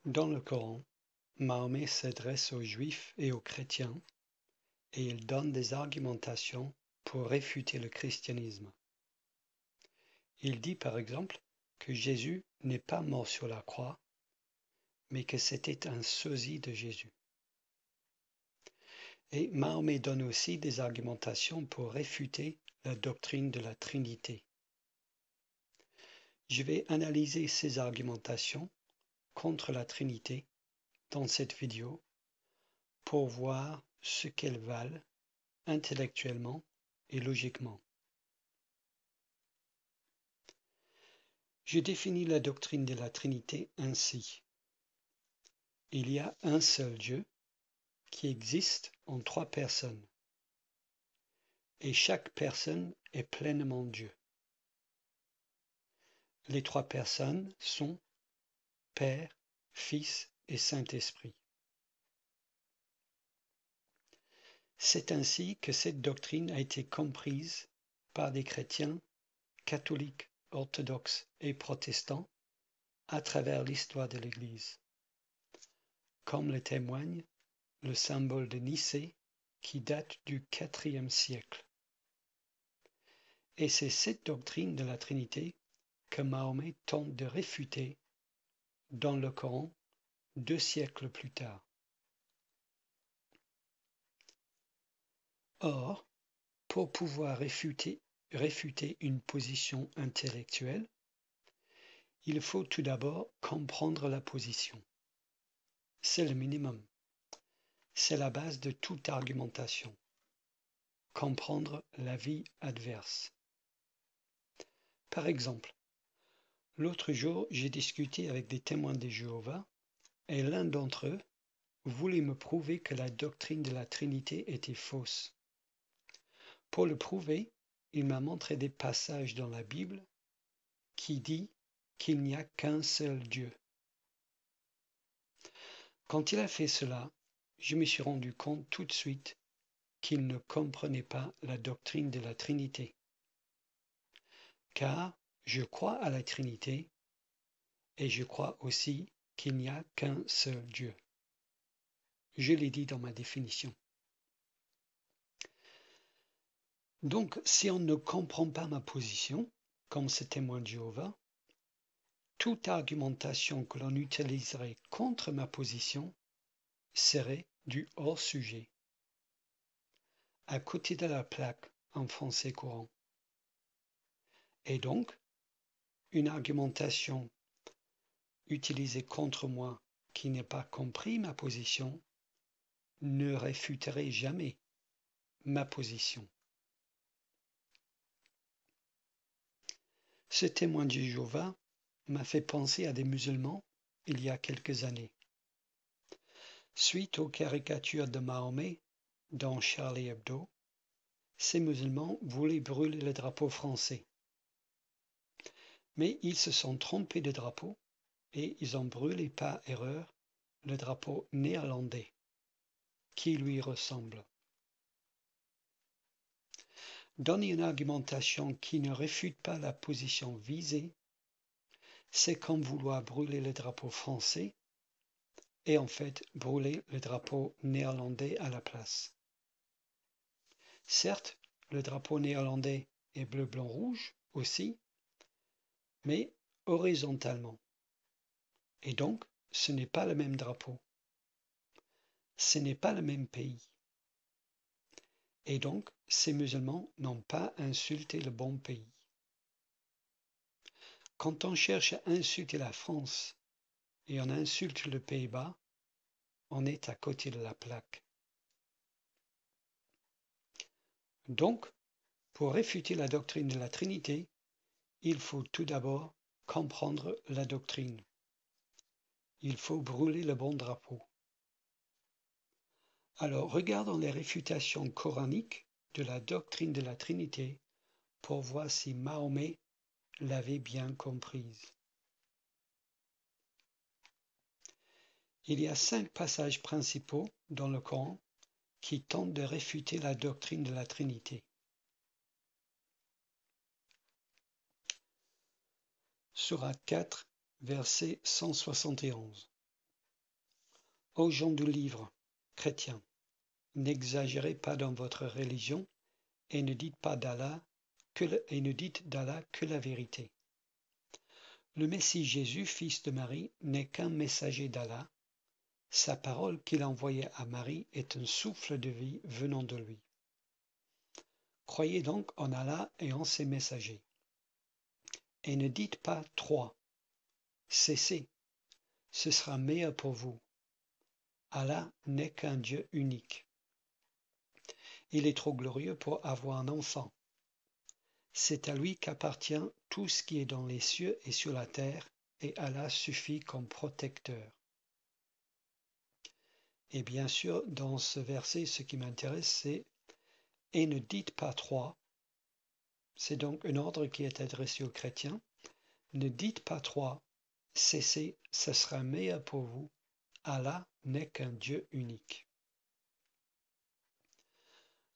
Dans le Coran, Mahomet s'adresse aux Juifs et aux chrétiens et il donne des argumentations pour réfuter le christianisme. Il dit par exemple que Jésus n'est pas mort sur la croix, mais que c'était un sosie de Jésus. Et Mahomet donne aussi des argumentations pour réfuter la doctrine de la Trinité. Je vais analyser ces argumentations contre la Trinité dans cette vidéo pour voir ce qu'elles valent intellectuellement et logiquement. Je définis la doctrine de la Trinité ainsi. Il y a un seul Dieu qui existe en trois personnes, et chaque personne est pleinement Dieu. Les trois personnes sont Père, Fils et Saint-Esprit. C'est ainsi que cette doctrine a été comprise par des chrétiens catholiques, orthodoxes et protestants à travers l'histoire de l'Église, comme le témoigne le symbole de Nicée qui date du IVe siècle. Et c'est cette doctrine de la Trinité que Mahomet tente de réfuter dans le Coran 2 siècles plus tard. Or, pour pouvoir réfuter une position intellectuelle, il faut tout d'abord comprendre la position. C'est le minimum. C'est la base de toute argumentation. Comprendre l'avis adverse. Par exemple, l'autre jour, j'ai discuté avec des témoins de Jéhovah et l'un d'entre eux voulait me prouver que la doctrine de la Trinité était fausse. Pour le prouver, il m'a montré des passages dans la Bible qui dit qu'il n'y a qu'un seul Dieu. Quand il a fait cela, je me suis rendu compte tout de suite qu'il ne comprenait pas la doctrine de la Trinité. Car je crois à la Trinité et je crois aussi qu'il n'y a qu'un seul Dieu. Je l'ai dit dans ma définition. Donc, si on ne comprend pas ma position, comme ce témoin de Jéhovah, toute argumentation que l'on utiliserait contre ma position serait du hors-sujet, à côté de la plaque en français courant. Et donc, une argumentation utilisée contre moi qui n'ait pas compris ma position ne réfuterait jamais ma position. Ce témoin de Jéhovah m'a fait penser à des musulmans il y a quelques années. Suite aux caricatures de Mahomet dans Charlie Hebdo, ces musulmans voulaient brûler le drapeau français. Mais ils se sont trompés de drapeau et ils ont brûlé par erreur le drapeau néerlandais, qui lui ressemble. Donner une argumentation qui ne réfute pas la position visée, c'est comme vouloir brûler le drapeau français et en fait brûler le drapeau néerlandais à la place. Certes, le drapeau néerlandais est bleu, blanc, rouge aussi, mais horizontalement. Et donc, ce n'est pas le même drapeau. Ce n'est pas le même pays. Et donc, ces musulmans n'ont pas insulté le bon pays. Quand on cherche à insulter la France et on insulte le Pays-Bas, on est à côté de la plaque. Donc, pour réfuter la doctrine de la Trinité, il faut tout d'abord comprendre la doctrine. Il faut brûler le bon drapeau. Alors, regardons les réfutations coraniques de la doctrine de la Trinité pour voir si Mahomet l'avait bien comprise. Il y a 5 passages principaux dans le Coran qui tentent de réfuter la doctrine de la Trinité. Sourate 4, verset 171. Aux gens du livre, chrétiens, n'exagérez pas dans votre religion et ne dites d'Allah que la vérité. Le Messie Jésus, fils de Marie, n'est qu'un messager d'Allah. Sa parole qu'il a envoyée à Marie est un souffle de vie venant de lui. Croyez donc en Allah et en ses messagers. Et ne dites pas trois. Cessez, ce sera meilleur pour vous. Allah n'est qu'un Dieu unique. Il est trop glorieux pour avoir un enfant. C'est à lui qu'appartient tout ce qui est dans les cieux et sur la terre, et Allah suffit comme protecteur. Et bien sûr, dans ce verset, ce qui m'intéresse, c'est « Et ne dites pas trois ». C'est donc un ordre qui est adressé aux chrétiens. Ne dites pas trois. Cessez, ce sera meilleur pour vous. Allah n'est qu'un Dieu unique.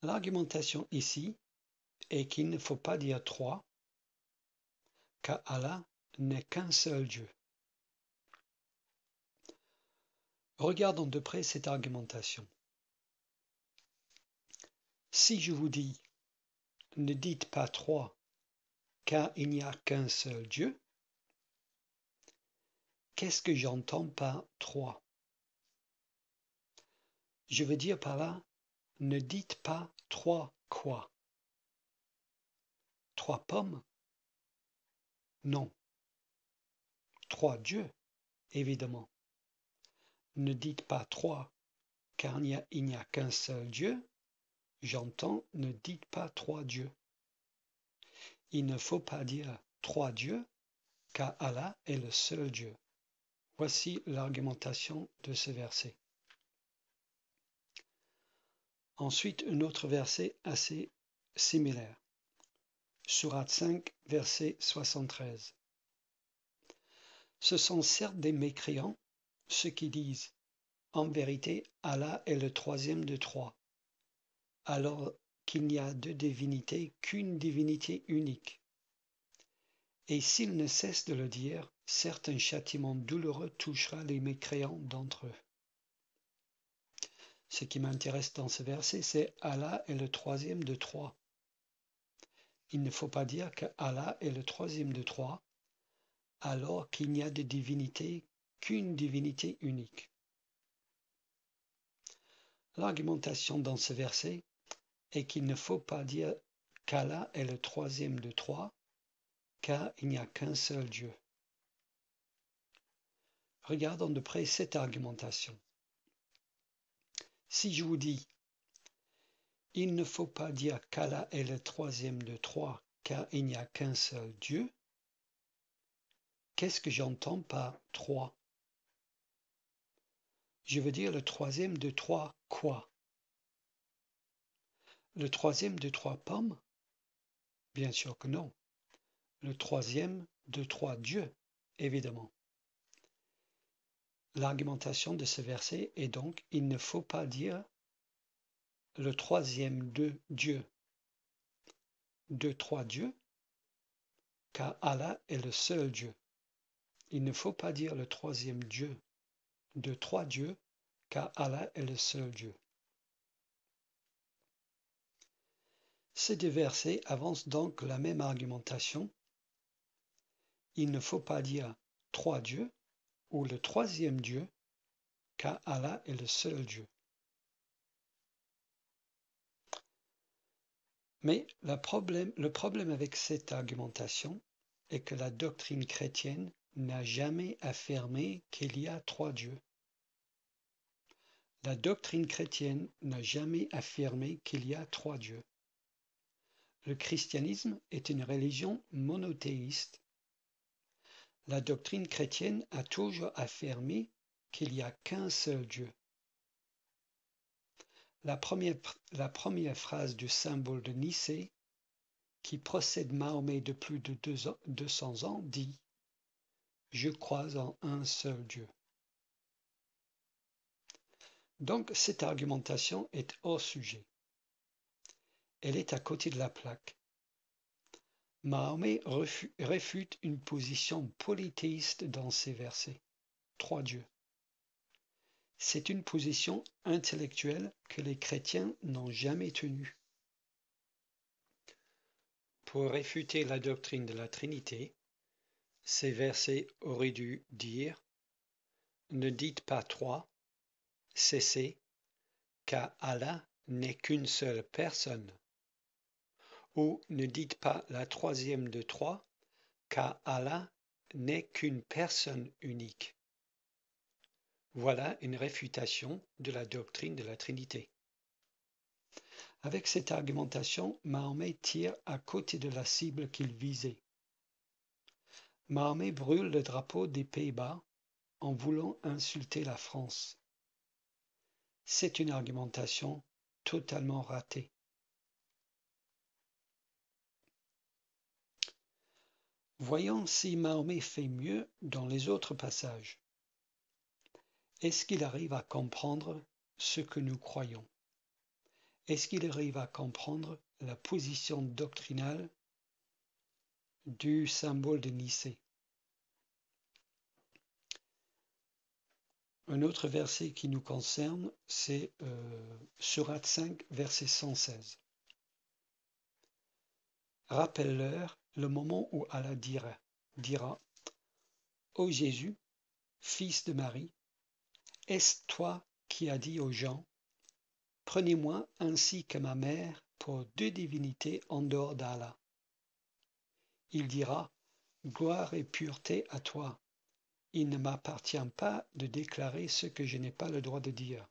L'argumentation ici est qu'il ne faut pas dire trois, car Allah n'est qu'un seul Dieu. Regardons de près cette argumentation. Si je vous dis « Ne dites pas trois, car il n'y a qu'un seul Dieu », qu'est-ce que j'entends par trois? Je veux dire par là, ne dites pas trois quoi? Trois pommes? Non. Trois dieux, évidemment. Ne dites pas trois, car il n'y a qu'un seul Dieu. J'entends, ne dites pas trois dieux. Il ne faut pas dire trois dieux, car Allah est le seul Dieu. Voici l'argumentation de ce verset. Ensuite, un autre verset assez similaire. Sourate 5, verset 73. Ce sont certes des mécréants, ceux qui disent « En vérité, Allah est le troisième de trois, alors qu'il n'y a de divinité qu'une divinité unique. » Et s'ils ne cessent de le dire, certes un châtiment douloureux touchera les mécréants d'entre eux. Ce qui m'intéresse dans ce verset, c'est Allah est le troisième de trois. Il ne faut pas dire que Allah est le troisième de trois, alors qu'il n'y a de divinité qu'une divinité unique. L'argumentation dans ce verset est qu'il ne faut pas dire qu'Allah est le troisième de trois, car il n'y a qu'un seul Dieu. Regardons de près cette argumentation. Si je vous dis « Il ne faut pas dire qu'Allah est le troisième de trois, car il n'y a qu'un seul Dieu », qu'est-ce que j'entends par trois? Je veux dire le troisième de trois quoi? Le troisième de trois pommes? Bien sûr que non. Le troisième de trois dieux, évidemment. L'argumentation de ce verset est donc il ne faut pas dire le troisième de Dieu, de trois dieux, car Allah est le seul Dieu. Il ne faut pas dire le troisième Dieu de trois dieux, car Allah est le seul Dieu. Ces deux versets avancent donc la même argumentation. Il ne faut pas dire trois dieux ou le troisième Dieu, car Allah est le seul Dieu. Mais le problème avec cette argumentation est que la doctrine chrétienne n'a jamais affirmé qu'il y a trois dieux. La doctrine chrétienne n'a jamais affirmé qu'il y a trois dieux. Le christianisme est une religion monothéiste. La doctrine chrétienne a toujours affirmé qu'il n'y a qu'un seul Dieu. La première phrase du symbole de Nicée, qui précède Mahomet de plus de 200 ans, dit « Je crois en un seul Dieu ». Donc cette argumentation est hors sujet. Elle est à côté de la plaque. Mahomet réfute une position polythéiste dans ces versets. Trois dieux. C'est une position intellectuelle que les chrétiens n'ont jamais tenue. Pour réfuter la doctrine de la Trinité, ces versets auraient dû dire « Ne dites pas trois, cessez, car Allah n'est qu'une seule personne » ou « Ne dites pas la troisième de trois, car Allah n'est qu'une personne unique ». Voilà une réfutation de la doctrine de la Trinité. Avec cette argumentation, Mahomet tire à côté de la cible qu'il visait. Mahomet brûle le drapeau des Pays-Bas en voulant insulter la France. C'est une argumentation totalement ratée. Voyons si Mahomet fait mieux dans les autres passages. Est-ce qu'il arrive à comprendre ce que nous croyons? Est-ce qu'il arrive à comprendre la position doctrinale du symbole de Nicée? Un autre verset qui nous concerne, c'est Sourate 5, verset 116. Rappelle-leur le moment où Allah dira « Ô Jésus, fils de Marie, est-ce toi qui as dit aux gens, prenez-moi ainsi que ma mère pour deux divinités en dehors d'Allah. Il dira, gloire et pureté à toi. Il ne m'appartient pas de déclarer ce que je n'ai pas le droit de dire.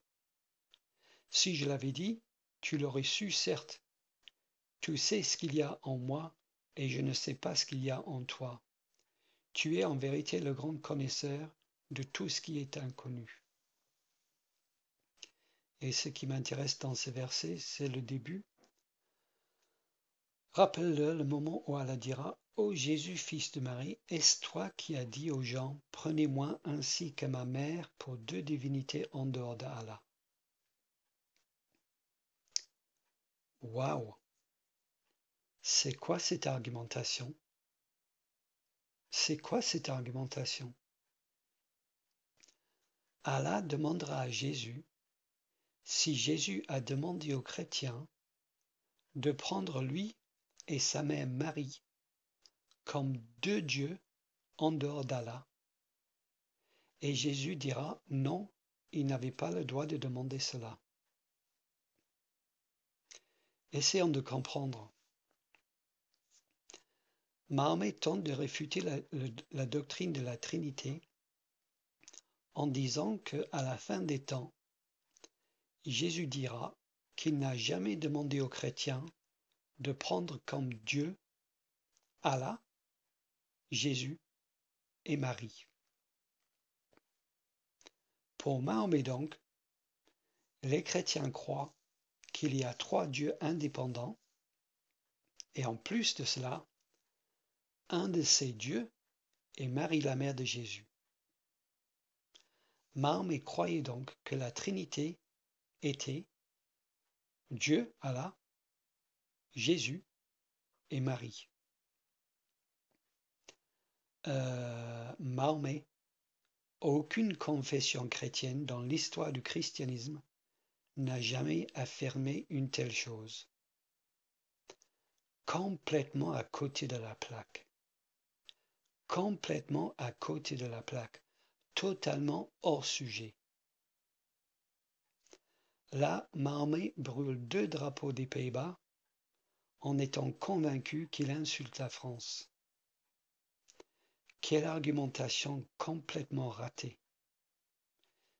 Si je l'avais dit, tu l'aurais su, certes. Tu sais ce qu'il y a en moi, et je ne sais pas ce qu'il y a en toi. Tu es en vérité le grand connaisseur de tout ce qui est inconnu. Et ce qui m'intéresse dans ces versets, c'est le début. Rappelle-le le moment où Allah dira, ô Jésus, fils de Marie, est-ce toi qui as dit aux gens, prenez-moi ainsi que ma mère pour deux divinités en dehors d'Allah. Waouh! C'est quoi cette argumentation? C'est quoi cette argumentation? Allah demandera à Jésus, si Jésus a demandé aux chrétiens de prendre lui et sa mère Marie comme deux dieux en dehors d'Allah. Et Jésus dira non, il n'avait pas le droit de demander cela. Essayons de comprendre. Mahomet tente de réfuter la doctrine de la Trinité en disant qu'à la fin des temps, Jésus dira qu'il n'a jamais demandé aux chrétiens de prendre comme Dieu Allah, Jésus et Marie. Pour Mahomet donc, les chrétiens croient qu'il y a trois dieux indépendants et en plus de cela, un de ces dieux est Marie la mère de Jésus. Mahomet croyait donc que la Trinité était Dieu, Allah, Jésus et Marie. Mahomet, aucune confession chrétienne dans l'histoire du christianisme n'a jamais affirmé une telle chose. Complètement à côté de la plaque. Complètement à côté de la plaque. Totalement hors sujet. Là, Mahomet brûle deux drapeaux des Pays-Bas en étant convaincu qu'il insulte la France. Quelle argumentation complètement ratée,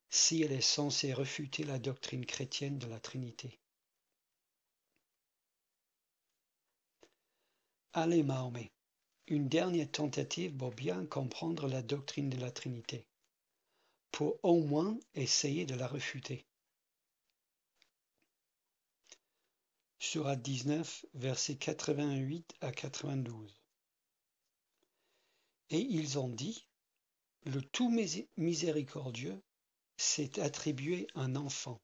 si elle est censée réfuter la doctrine chrétienne de la Trinité. Allez Mahomet, une dernière tentative pour bien comprendre la doctrine de la Trinité, pour au moins essayer de la réfuter. Sourate 19, versets 88 à 92. Et ils ont dit, le tout miséricordieux s'est attribué un enfant.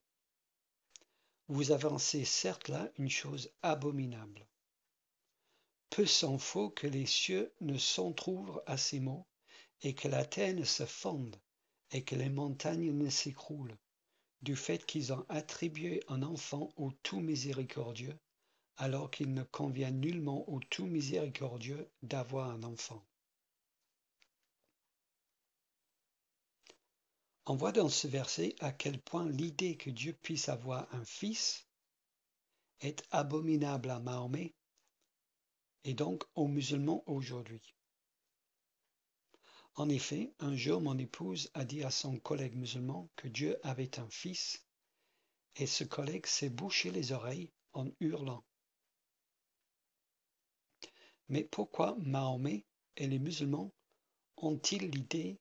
Vous avancez certes là une chose abominable. Peu s'en faut que les cieux ne s'entr'ouvrent à ces mots, et que la terre ne se fonde, et que les montagnes ne s'écroulent, du fait qu'ils ont attribué un enfant au tout miséricordieux, alors qu'il ne convient nullement au tout miséricordieux d'avoir un enfant. On voit dans ce verset à quel point l'idée que Dieu puisse avoir un fils est abominable à Mahomet et donc aux musulmans aujourd'hui. En effet, un jour mon épouse a dit à son collègue musulman que Dieu avait un fils et ce collègue s'est bouché les oreilles en hurlant. Mais pourquoi Mahomet et les musulmans ont-ils l'idée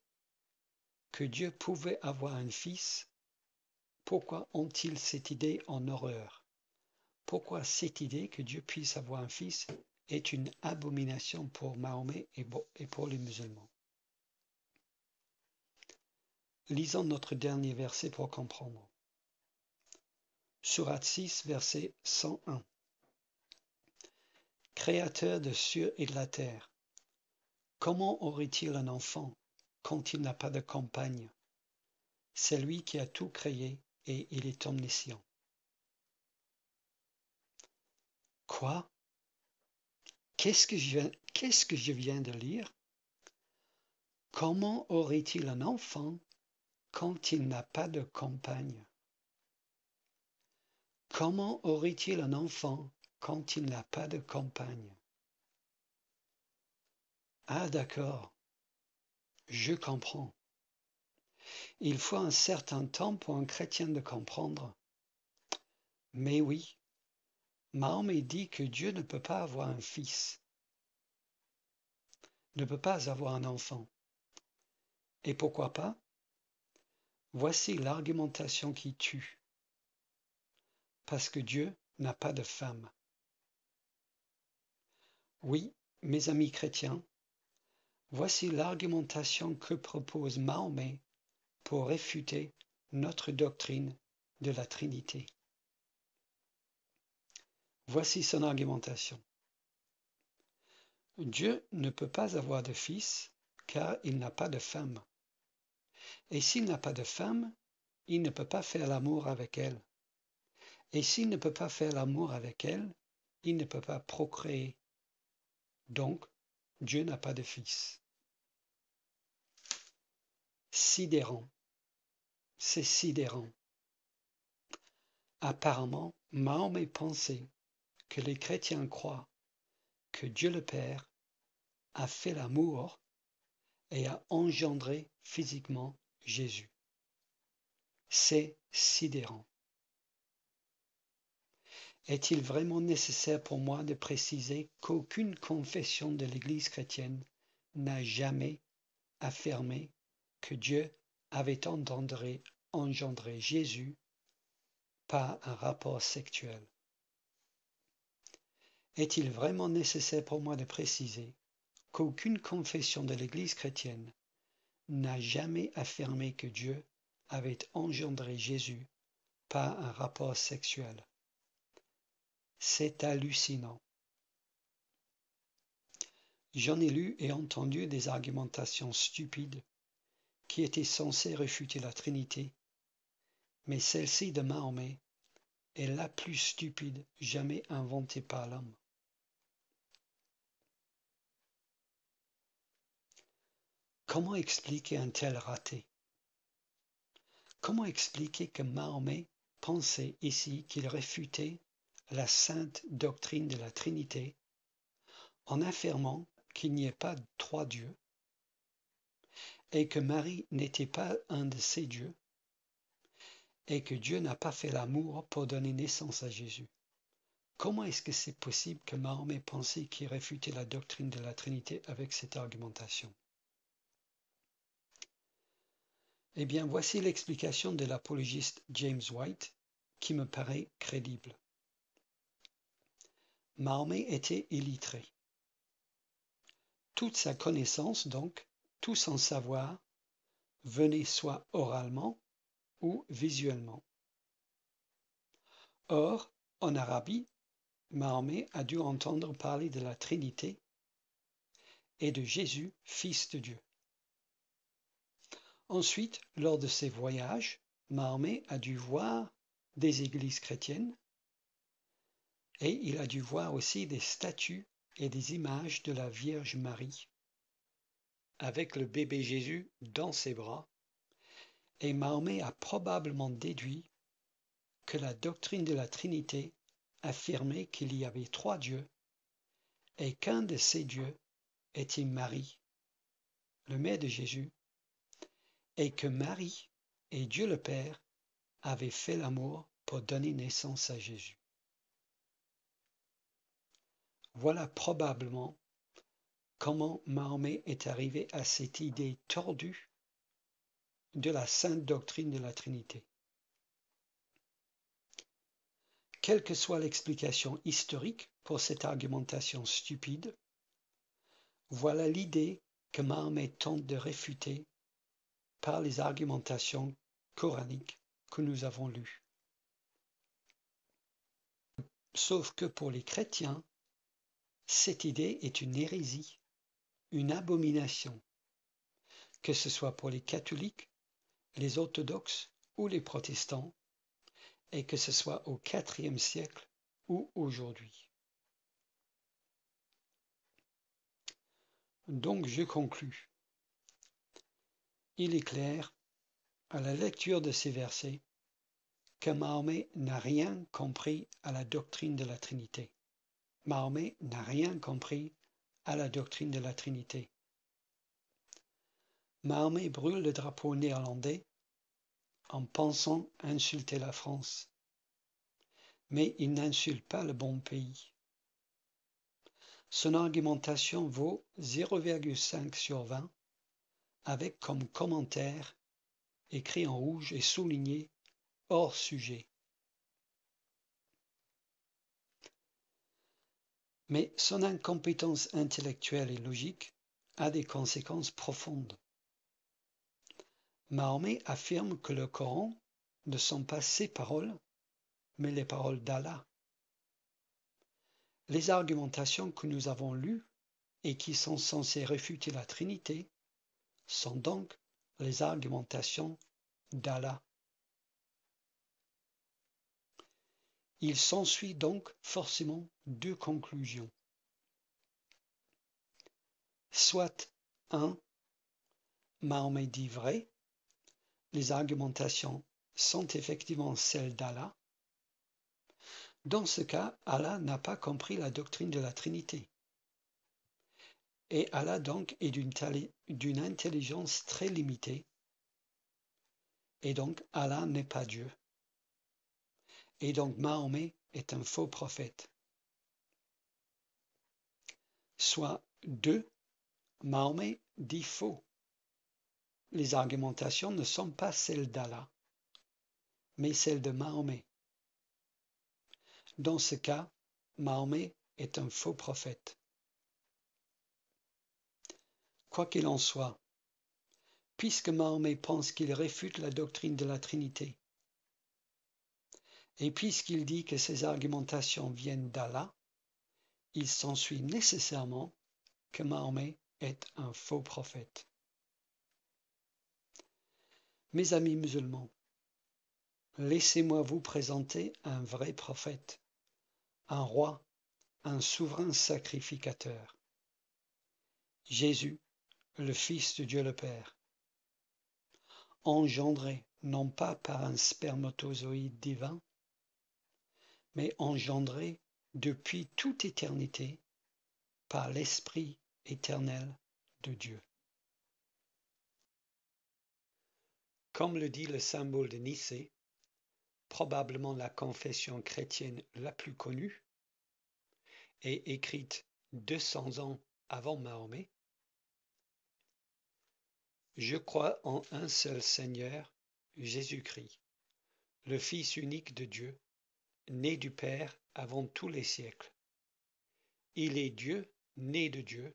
que Dieu pouvait avoir un fils? Pourquoi ont-ils cette idée en horreur? Pourquoi cette idée que Dieu puisse avoir un fils est une abomination pour Mahomet et pour les musulmans? Lisons notre dernier verset pour comprendre. Sourate 6, verset 101. Créateur des cieux et de la terre, comment aurait-il un enfant quand il n'a pas de compagne? C'est lui qui a tout créé et il est omniscient. Quoi? Qu'est-ce que je viens de lire? Comment aurait-il un enfant quand il n'a pas de compagne? Comment aurait-il un enfant quand il n'a pas de compagne? Ah d'accord, je comprends. Il faut un certain temps pour un chrétien de comprendre. Mais oui, Mahomet dit que Dieu ne peut pas avoir un fils, ne peut pas avoir un enfant. Et pourquoi pas? Voici l'argumentation qui tue. Parce que Dieu n'a pas de femme. Oui, mes amis chrétiens, voici l'argumentation que propose Mahomet pour réfuter notre doctrine de la Trinité. Voici son argumentation. Dieu ne peut pas avoir de fils car il n'a pas de femme. Et s'il n'a pas de femme, il ne peut pas faire l'amour avec elle. Et s'il ne peut pas faire l'amour avec elle, il ne peut pas procréer. Donc, Dieu n'a pas de fils. Sidérant. C'est sidérant. Apparemment, Mahomet pensait que les chrétiens croient que Dieu le Père a fait l'amour et a engendré physiquement Jésus. C'est sidérant. Est-il vraiment nécessaire pour moi de préciser qu'aucune confession de l'Église chrétienne n'a jamais affirmé que Dieu avait engendré Jésus par un rapport sexuel? Est-il vraiment nécessaire pour moi de préciser qu'aucune confession de l'Église chrétienne n'a jamais affirmé que Dieu avait engendré Jésus par un rapport sexuel? C'est hallucinant. J'en ai lu et entendu des argumentations stupides qui étaient censées réfuter la Trinité, mais celle-ci de Mahomet est la plus stupide jamais inventée par l'homme. Comment expliquer un tel raté? Comment expliquer que Mahomet pensait ici qu'il réfutait la sainte doctrine de la Trinité en affirmant qu'il n'y ait pas trois dieux et que Marie n'était pas un de ces dieux et que Dieu n'a pas fait l'amour pour donner naissance à Jésus? Comment est-ce que c'est possible que Mahomet pensait qu'il réfutait la doctrine de la Trinité avec cette argumentation? Eh bien, voici l'explication de l'apologiste James White qui me paraît crédible. Mahomet était illettré. Toute sa connaissance, donc, tout son savoir, venait soit oralement ou visuellement. Or, en Arabie, Mahomet a dû entendre parler de la Trinité et de Jésus, fils de Dieu. Ensuite, lors de ses voyages, Mahomet a dû voir des églises chrétiennes et il a dû voir aussi des statues et des images de la Vierge Marie avec le bébé Jésus dans ses bras, et Mahomet a probablement déduit que la doctrine de la Trinité affirmait qu'il y avait trois dieux et qu'un de ces dieux était Marie, le mère de Jésus, et que Marie et Dieu le Père avaient fait l'amour pour donner naissance à Jésus. Voilà probablement comment Mahomet est arrivé à cette idée tordue de la sainte doctrine de la Trinité. Quelle que soit l'explication historique pour cette argumentation stupide, voilà l'idée que Mahomet tente de réfuter par les argumentations coraniques que nous avons lues. Sauf que pour les chrétiens, cette idée est une hérésie, une abomination, que ce soit pour les catholiques, les orthodoxes ou les protestants, et que ce soit au IVe siècle ou aujourd'hui. Donc je conclus. Il est clair, à la lecture de ces versets, que Mahomet n'a rien compris à la doctrine de la Trinité. Mahomet n'a rien compris à la doctrine de la Trinité. Mahomet brûle le drapeau néerlandais en pensant insulter la France. Mais il n'insulte pas le bon pays. Son argumentation vaut 0,5 sur 20, avec comme commentaire, écrit en rouge et souligné, hors sujet. Mais son incompétence intellectuelle et logique a des conséquences profondes. Mahomet affirme que le Coran ne sont pas ses paroles, mais les paroles d'Allah. Les argumentations que nous avons lues et qui sont censées réfuter la Trinité sont donc les argumentations d'Allah. Il s'ensuit donc forcément deux conclusions. Soit 1. Mahomet dit vrai, les argumentations sont effectivement celles d'Allah. Dans ce cas, Allah n'a pas compris la doctrine de la Trinité. Et Allah donc est d'une intelligence très limitée. Et donc Allah n'est pas Dieu. Et donc Mahomet est un faux prophète. Soit 2. Mahomet dit faux. Les argumentations ne sont pas celles d'Allah, mais celles de Mahomet. Dans ce cas, Mahomet est un faux prophète. Quoi qu'il en soit, puisque Mahomet pense qu'il réfute la doctrine de la Trinité, et puisqu'il dit que ses argumentations viennent d'Allah, il s'ensuit nécessairement que Mahomet est un faux prophète. Mes amis musulmans, laissez-moi vous présenter un vrai prophète, un roi, un souverain sacrificateur. Jésus, le Fils de Dieu le Père, engendré non pas par un spermatozoïde divin, mais engendré depuis toute éternité par l'Esprit éternel de Dieu. Comme le dit le symbole de Nicée, probablement la confession chrétienne la plus connue, et écrite 200 ans avant Mahomet, je crois en un seul Seigneur, Jésus-Christ, le Fils unique de Dieu, né du Père avant tous les siècles. Il est Dieu, né de Dieu,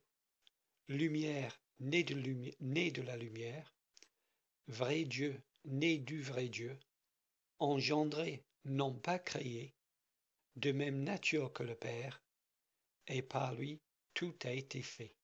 lumière, né de la lumière, vrai Dieu, né du vrai Dieu, engendré, non pas créé, de même nature que le Père, et par lui tout a été fait.